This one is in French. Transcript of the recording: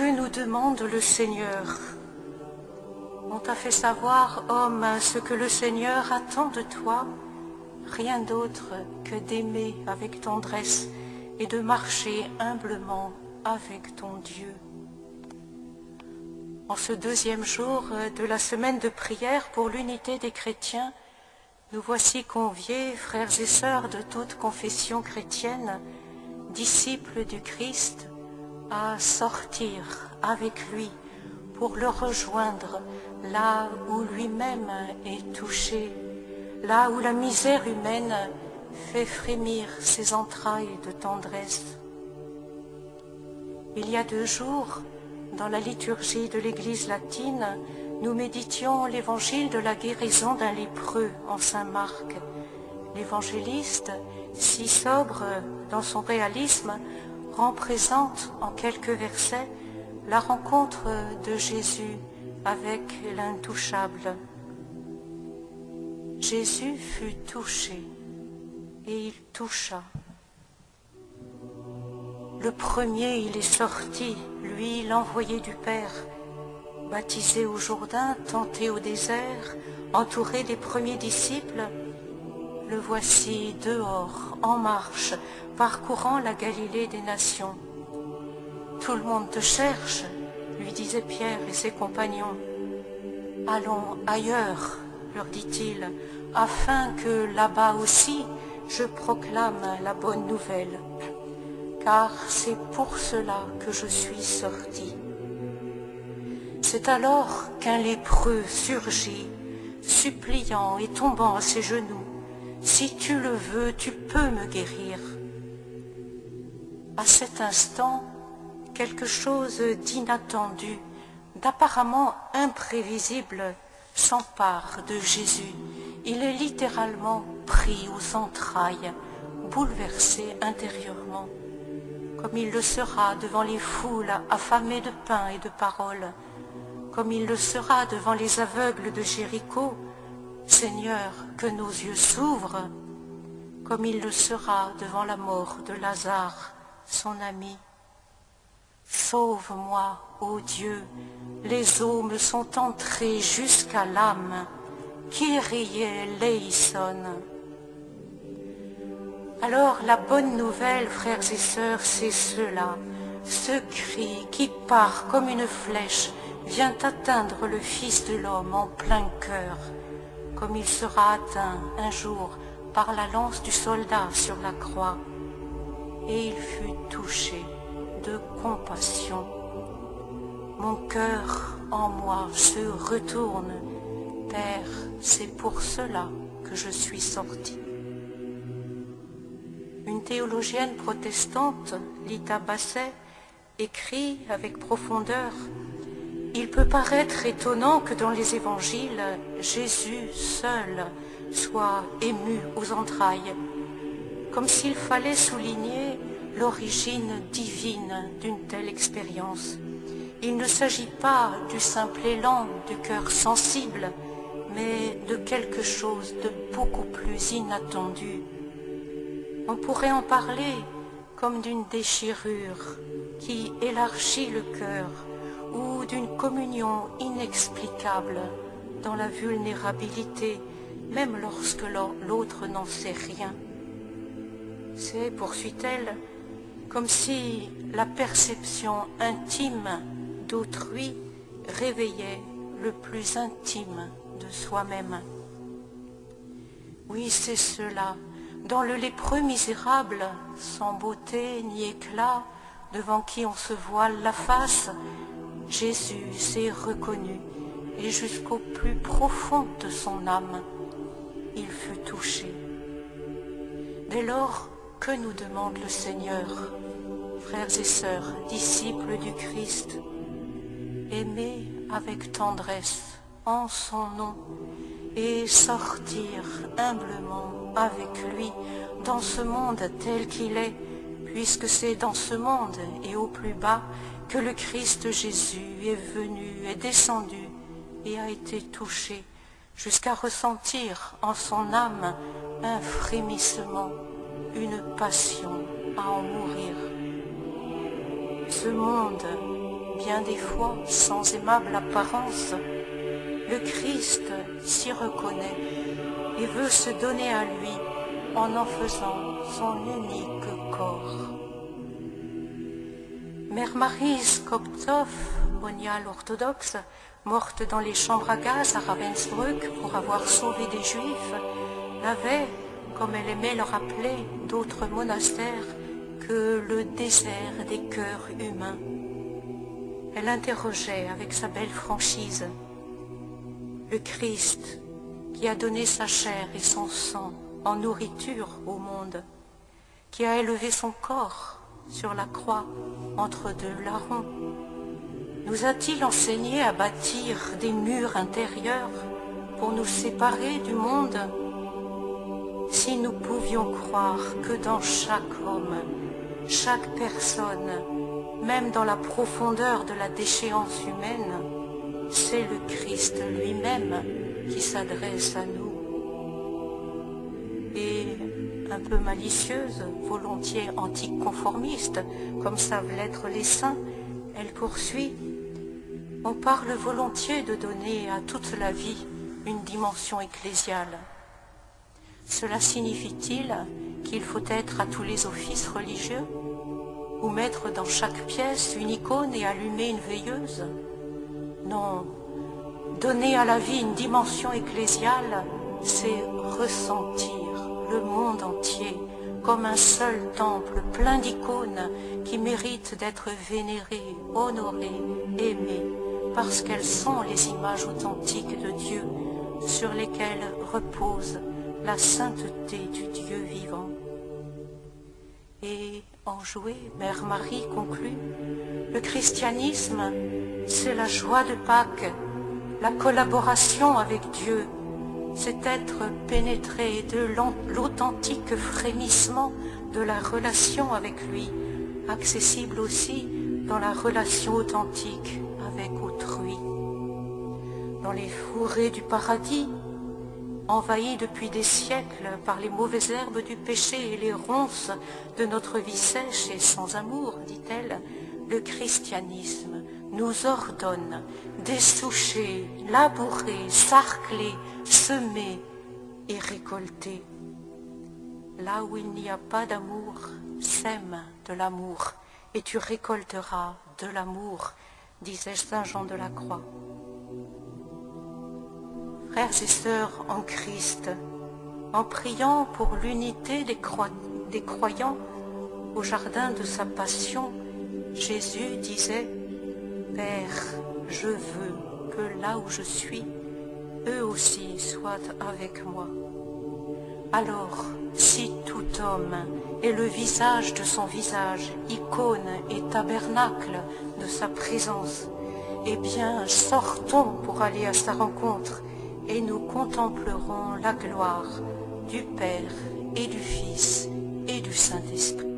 Que nous demande le Seigneur? On t'a fait savoir, homme, ce que le Seigneur attend de toi, rien d'autre que d'aimer avec tendresse et de marcher humblement avec ton Dieu. En ce deuxième jour de la semaine de prière pour l'unité des chrétiens, nous voici conviés, frères et sœurs de toute confession chrétienne, disciples du Christ, à sortir avec lui pour le rejoindre là où lui-même est touché, là où la misère humaine fait frémir ses entrailles de tendresse. Il y a 2 jours, dans la liturgie de l'Église latine, nous méditions l'évangile de la guérison d'un lépreux en Saint Marc. L'évangéliste, si sobre dans son réalisme, rend présente en quelques versets la rencontre de Jésus avec l'intouchable. Jésus fut touché et il toucha. Le premier, il est sorti, lui, l'envoyé du Père, baptisé au Jourdain, tenté au désert, entouré des premiers disciples. Le voici dehors, en marche, parcourant la Galilée des nations. Tout le monde te cherche, lui disaient Pierre et ses compagnons. Allons ailleurs, leur dit-il, afin que là-bas aussi je proclame la bonne nouvelle. Car c'est pour cela que je suis sorti. C'est alors qu'un lépreux surgit, suppliant et tombant à ses genoux. Si tu le veux, tu peux me guérir. À cet instant, quelque chose d'inattendu, d'apparemment imprévisible, s'empare de Jésus. Il est littéralement pris aux entrailles, bouleversé intérieurement, comme il le sera devant les foules affamées de pain et de paroles, comme il le sera devant les aveugles de Jéricho. Seigneur, que nos yeux s'ouvrent, comme il le sera devant la mort de Lazare, son ami. Sauve-moi, ô Dieu, les eaux me sont entrées jusqu'à l'âme. Kyrie eleison. Alors la bonne nouvelle, frères et sœurs, c'est cela. Ce cri qui part comme une flèche vient atteindre le Fils de l'homme en plein cœur, comme il sera atteint un jour par la lance du soldat sur la croix. Et il fut touché de compassion. Mon cœur en moi se retourne. Père, c'est pour cela que je suis sorti. Une théologienne protestante, Lita Basset, écrit avec profondeur: il peut paraître étonnant que dans les évangiles, Jésus seul soit ému aux entrailles, comme s'il fallait souligner l'origine divine d'une telle expérience. Il ne s'agit pas du simple élan du cœur sensible, mais de quelque chose de beaucoup plus inattendu. On pourrait en parler comme d'une déchirure qui élargit le cœur, ou d'une communion inexplicable dans la vulnérabilité, même lorsque l'autre n'en sait rien. C'est, poursuit-elle, comme si la perception intime d'autrui réveillait le plus intime de soi-même. Oui, c'est cela. Dans le lépreux misérable, sans beauté ni éclat, devant qui on se voile la face, Jésus s'est reconnu, et jusqu'au plus profond de son âme, il fut touché. Dès lors, que nous demande le Seigneur, frères et sœurs, disciples du Christ? Aimer avec tendresse en son nom et sortir humblement avec lui dans ce monde tel qu'il est, puisque c'est dans ce monde et au plus bas que le Christ Jésus est venu, est descendu et a été touché, jusqu'à ressentir en son âme un frémissement, une passion à en mourir. Ce monde bien des fois sans aimable apparence, le Christ s'y reconnaît et veut se donner à lui en faisant son unique corps. Mère Marie Skobtsov, moniale orthodoxe, morte dans les chambres à gaz à Ravensbrück pour avoir sauvé des Juifs, n'avait, comme elle aimait le rappeler, d'autres monastères que le désert des cœurs humains. Elle interrogeait avec sa belle franchise le Christ qui a donné sa chair et son sang en nourriture au monde, qui a élevé son corps sur la croix entre deux larrons. Nous a-t-il enseigné à bâtir des murs intérieurs pour nous séparer du monde? Si nous pouvions croire que dans chaque homme, chaque personne, même dans la profondeur de la déchéance humaine, c'est le Christ lui-même qui s'adresse à nous. Et un peu malicieuse, volontiers anticonformiste, comme savent l'être les saints, elle poursuit: on parle volontiers de donner à toute la vie une dimension ecclésiale. Cela signifie-t-il qu'il faut être à tous les offices religieux, ou mettre dans chaque pièce une icône et allumer une veilleuse? Non, donner à la vie une dimension ecclésiale, c'est ressentir le monde entier comme un seul temple plein d'icônes qui méritent d'être vénérées, honorées, aimées, parce qu'elles sont les images authentiques de Dieu sur lesquelles repose la sainteté du Dieu vivant. Et enjouée, Mère Marie conclut: le christianisme, c'est la joie de Pâques, la collaboration avec Dieu, c'est être pénétré de l'authentique frémissement de la relation avec lui, accessible aussi dans la relation authentique avec autrui. Dans les fourrés du paradis, envahis depuis des siècles par les mauvaises herbes du péché et les ronces de notre vie sèche et sans amour, dit-elle, le christianisme nous ordonne dessoucher, labourer, sarcler, semer et récolter. Là où il n'y a pas d'amour, sème de l'amour, et tu récolteras de l'amour, disait Saint Jean de la Croix. Frères et sœurs en Christ, en priant pour l'unité des croyants au jardin de sa passion, Jésus disait: Père, je veux que là où je suis, eux aussi soient avec moi. Alors, si tout homme est le visage de son visage, icône et tabernacle de sa présence, eh bien, sortons pour aller à sa rencontre et nous contemplerons la gloire du Père et du Fils et du Saint-Esprit.